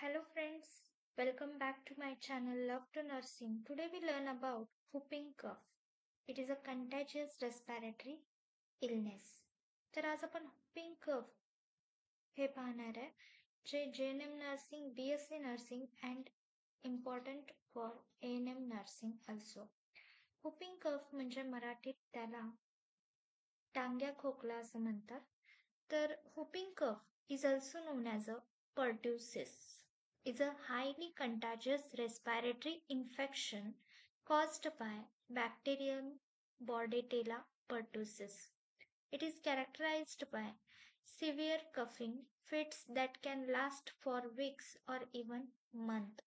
Hello friends, welcome back to my channel Love to Nursing. Today we learn about whooping cough. It is a contagious respiratory illness. तर आज आपण whooping cough हे पाहणार आहे जे JNM nursing, BSc nursing and important for ANM nursing also. whooping cough म्हणजे मराठीत त्याला टांग्या खोकला असं म्हणतात. तर whooping cough is also known as a pertussis. Is a highly contagious respiratory infection caused by bacterium Bordetella pertussis. It is characterized by severe coughing fits that can last for weeks or even months.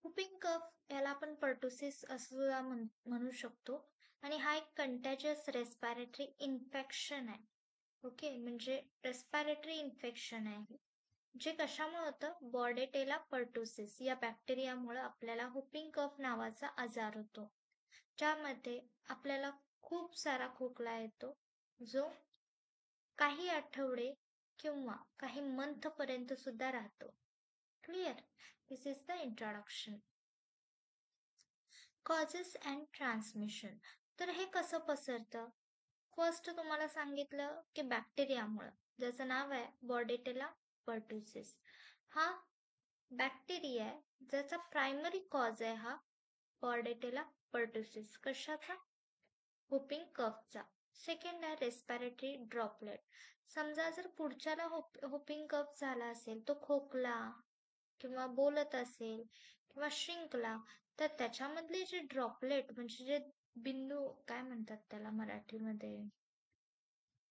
whooping cough याला आपण pertussis असं सुद्धा म्हणू शकतो आणि हा एक कंटॅजियस respiratory infection आहे. ओके, म्हणजे रेस्पिरेटरी इन्फेक्शन आहे जे कशामुळे होतं? बॉर्डेटेला पर्टुसिस या बॅक्टेरियामुळे आपल्याला whooping cough नावाचा आजार होतो, ज्यामध्ये आपल्याला खूप सारा खोकला येतो जो काही आठवडे किंवा काही मंथ पर्यंत सुद्धा राहतो. Clear? This is the introduction. Causes and transmission. तर हे कसं पसरतं? फर्स्ट तुम्हाला सांगितलं की बॅक्टेरियामुळे, ज्याचं नाव आहे बॉर्डेटेला पर्टुसिस. हा बॅक्टेरिया आहे ज्याचा प्रायमरी कॉज आहे हा बॉर्डेटेला पर्टुसिस. कशाचा? whooping कफचा. सेकंड आहे रेस्पिरेटरी ड्रॉपलेट. समजा जर पुढच्याला whooping कफ झाला असेल, तो खोकला किंवा बोलत असेल किंवा शिंकला, तर त्याच्यामधले जे ड्रॉपलेट म्हणजे जे बिंदू, काय म्हणतात त्याला मराठीमध्ये,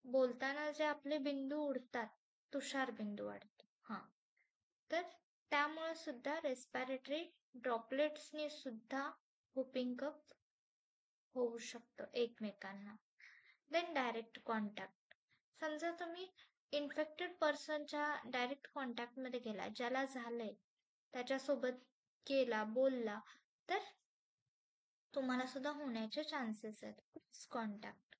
बोलताना जे आपले बिंदू उडतात, तुषार बिंदू वाढतो. तर त्यामुळे सुद्धा रेस्पिरेटरी ड्रॉपलेट्सनी सुद्धा whooping कफ होऊ शकतं एकमेकांना. Then direct contact. समजा तुम्ही इन्फेक्टेड पर्सनच्या डायरेक्ट कॉन्टॅक्ट मध्ये गेला, ज्याला झालंय त्याच्यासोबत गेला, बोलला, तर तुम्हाला सुद्धा होण्याचे चान्सेस आहेत. Close contact.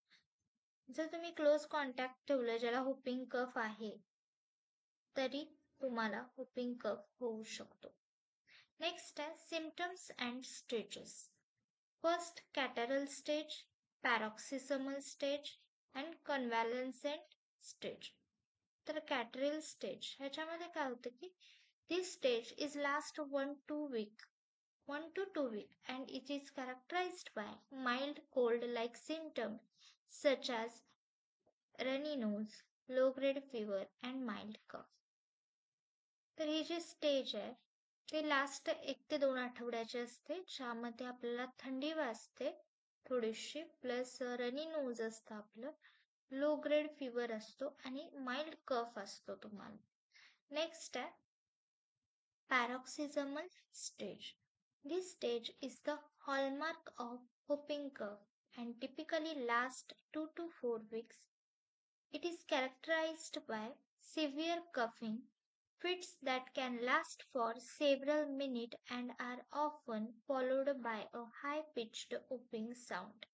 जर तुम्ही क्लोज कॉन्टॅक्ट ठेवलं ज्याला whooping कफ आहे, तरी तुम्हाला whooping कफ होऊ शकतो. नेक्स्ट आहे symptoms and stages. First catarrhal stage, paroxysmal stage and convalescent stage. तर कॅटरल स्टेज ह्याच्यामध्ये काय होतं की this stage is last 1 to 2 weeks and it is characterized by mild cold-like symptoms such as runny nose, low-grade fever and mild cough. तर ही जी stage आहे ते last 1 ते 2 आठवड्याची असते, ज्यामध्ये आपल्याला थंडी वाजते थोडीशी, प्लस रनी नोज असतं आपलं, लो ग्रेड फीवर असतो आणि माइल्ड कफ असतो तुम्हाला. नेक्स्ट आहे paroxysmal stage. This stage is the hallmark of whooping cough and typically lasts 2 to 4 weeks. It is characterized by severe coughing fits that can last for several minutes and are often followed by a high-pitched whooping sound.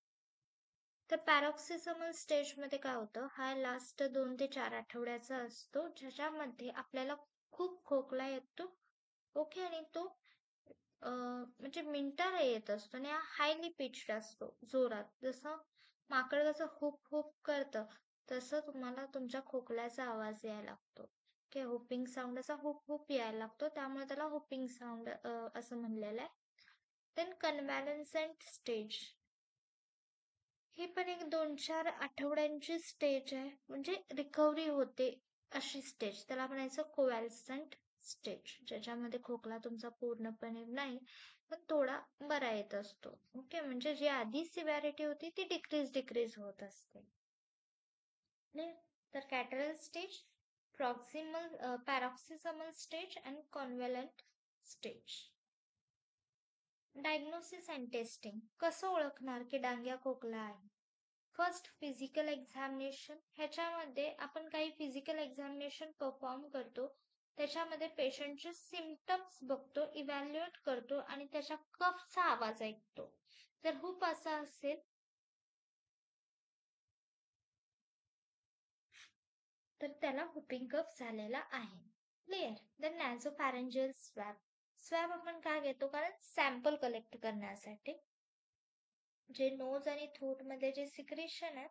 तर पॅरॉक्सिसमल stage मध्ये काय होतं? हा last 2 ते 4 आठवड्याचा असतो, ज्याच्यामध्ये आपल्याला खूप खोकला येतो. ओके, आणि तो म्हणजे मिनिटाला येत असतो आणि हा हायली पिच्ड असतो, जोरात. जसं माकड कसं हुप हुप करतं, तसं तुम्हाला तुमच्या खोकल्याचा आवाज यायला लागतो. ओके, हुपिंग साऊंड असा हुप हुप यायला लागतो, त्यामुळे त्याला हुपिंग साऊंड असं म्हणलेलं आहे. Then कन्व्हॅलन्सेंट stage. ही पण एक 2-4 आठवड्यांची स्टेज आहे, म्हणजे रिकव्हरी होते अशी स्टेज. त्याला म्हणायचं कोव्हॅलसंट स्टेज, ज्याच्यामध्ये खोकला तुमचा पूर्णपणे नाही पण थोडा बरा येत असतो. ओके, म्हणजे जी आधी सिव्हिरिटी होती ती डिक्रीज होत असते. तर catarrhal stage, paroxysmal stage and convalescent stage. Diagnosis and testing. कसं ओळखणार की डांग्या खोकला आहे? First physical examination. ह्याच्यामध्ये आपण काही फिजिकल एक्झामिनेशन परफॉर्म करतो, त्याच्यामध्ये पेशंटचे सिम्पटम्स बघतो, इव्हॅल्युएट करतो आणि त्याच्या कफचा आवाज ऐकतो. जर हुप असा असेल तर त्याला whooping कफ झालेला आहे. Clear. The nasopharyngeal swab. Swab आपण का घेतो? कारण सॅम्पल कलेक्ट करण्यासाठी. जे नोज आणि थ्रोट मध्ये जे सिक्रेशन आहे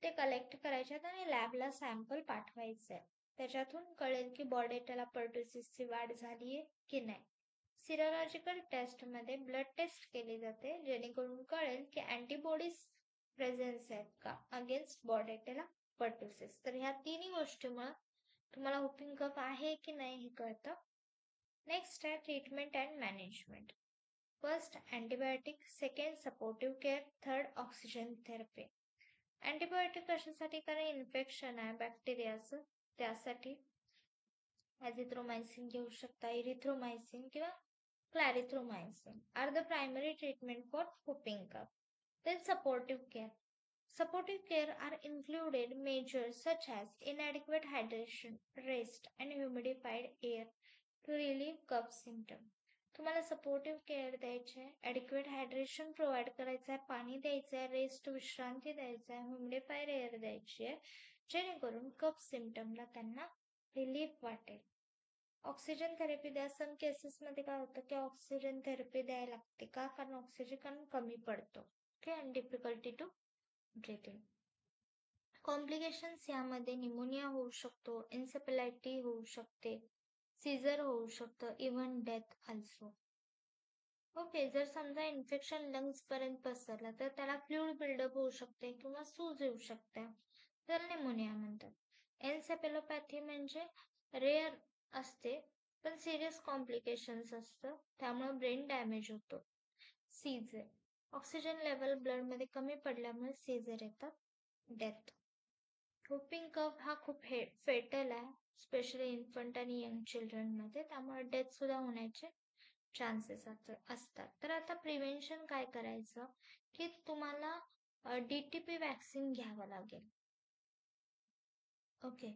ते कलेक्ट करायचे आणि लॅबला सॅम्पल पाठवायचे. त्याच्यातून कळेल की बॉडेटला पर्टुसिसची वाढ झालीये की नाही. सिरोलॉजिकल टेस्टमध्ये ब्लड टेस्ट केली जाते जेणेकरून कळेल की अँटीबॉडीज प्रेझेन्स आहेत का अगेन्स्ट बॉडेटेला पर्टुसिस. तर ह्या तिन्ही गोष्टीमुळे तुम्हाला हुपिंग कफ आहे की नाही हे कळतं. नेक्स्ट आहे treatment and management. First antibiotic, second supportive care, third oxygen therapy. Antibiotic कशासाठी? कारण इन्फेक्शन आहे बॅक्टेरियाचं, त्यासाठी ॲझिथ्रोमायसिन घेऊ शकता, इरिथ्रोमायसिन किंवा clarithromycin are the primary treatment for whooping cough. Then supportive care. Supportive care are included measures such as inadequate hydration, rest, and humidified air to relieve cough symptoms. तुम्हाला supportive care द्यायचे आहे, adequate hydration provide करायचं आहे, पाणी द्यायचं आहे, rest विश्रांती द्यायचं आहे, ह्युमिडिफायर एअर द्यायची आहे, जेणेकरून कफ सिम्टमला त्यांना रिलीफ वाटेल. ऑक्सिजन थेरपी द्या. सम केसेसमध्ये काय होतं की ऑक्सिजन थेरपी द्यायला लागते का? कारण ऑक्सिजन कमी पडतो. Okay, and difficulty to breathing. Complications यामध्ये निमोनिया होऊ शकतो, इन्सेफलायटी होऊ शकते, सीझर होऊ शकतं, इव्हन डेथ ऑल्सो. ओके, जर समजा इन्फेक्शन लंग्स पर्यंत पसरलं तर त्याला फ्लूइड बिल्डअप होऊ शकते किंवा सूज येऊ शकते, तर निमोनिया म्हणतात. एन्सेफेलोपॅथी म्हणजे रेअर असते पण सिरियस कॉम्प्लिकेशन्स असतं, त्यामुळे ब्रेन डॅमेज होतो. सीझर, ऑक्सिजन लेवल ब्लडमध्ये कमी पडल्यामुळे सीझर येतात. डेथ. whooping कफ हा खूप फेटल आहे, स्पेशली इन्फंट आणि यंग चिल्ड्रनमध्ये, त्यामुळे डेथ सुद्धा होण्याचे चान्सेस असतात. तर आता प्रिव्हेन्शन काय करायचं की तुम्हाला DTP वॅक्सिन घ्यावं लागेल. ओके,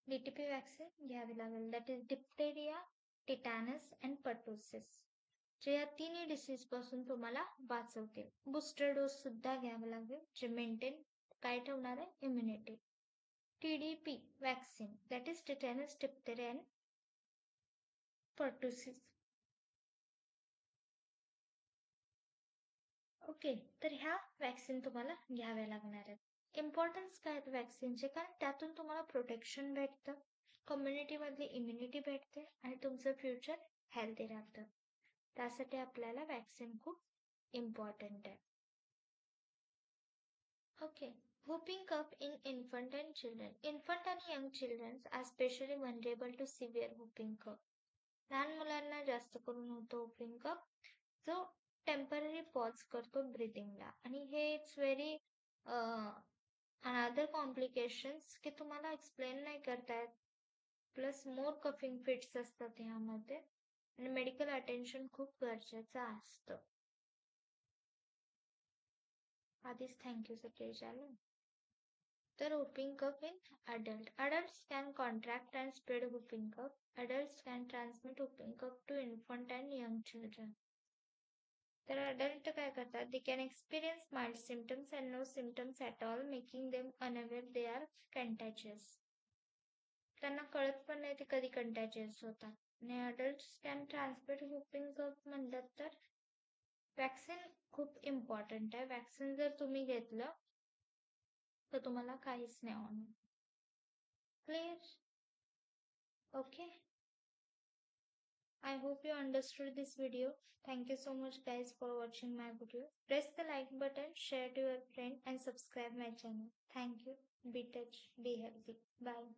DTP वॅक्सिन घ्यावी लागेल, that is diphtheria, tetanus and pertussis, जे या तिन्ही डिसीज पासून तुम्हाला वाचवतील. बुस्टर डोस सुद्धा घ्यावा लागेल जे मेंटेन काय ठेवणार आहे? Immunity. TDP vaccine, that is tetanus, diphtheria and pertussis. Okay, तर ह्या वॅक्सिन तुम्हाला घ्याव्या लागणार आहेत. इम्पॉर्टन्स काय आहेत वॅक्सिनचे? कारण त्यातून तुम्हाला प्रोटेक्शन भेटतं, कम्युनिटीमधली इम्युनिटी भेटते आणि तुमचं फ्युचर हेल्दी राहतं. त्यासाठी आपल्याला वॅक्सिन खूप इम्पॉर्टंट आहे. Okay, whooping cough in infant and children. Infant and young children are especially vulnerable to severe whooping cough. लहान मुलांना जास्त करून होतो whooping cough, जो टेम्पररी पॉज करतो ब्रिदिंगला, आणि हे इट्स व्हेरी अनदर कॉम्प्लिकेशन्स की तुम्हाला एक्सप्लेन नाही करतायत. प्लस मोर कफिंग फिट्स असतात ह्यामध्ये आणि मेडिकल अटेन्शन खूप गरजेचं असतं. आधीच थँक्यू सगळे झालं. तर whooping cough in adult. Adults can contract and spread whooping cough. Adults can transmit whooping cough to infant and young children. तर अडल्ट काय करतात? They can experience mild symptoms and no symptoms at all, making them unaware they are contagious. त्यांना कळत पण नाही ते कधी कंटॅजियस होतात. आणि adults can transmit whooping cough म्हणलं तर वॅक्सिन खूप इम्पॉर्टंट आहे. वॅक्सिन जर तुम्ही घेतलं तर तुम्हाला काहीच नाही होणार. Clear? Okay. I hope you understood this video. Thank you so much guys for watching my video. Press the like button, share to your friend and subscribe my channel. Thank you. Be touch, be healthy. Bye.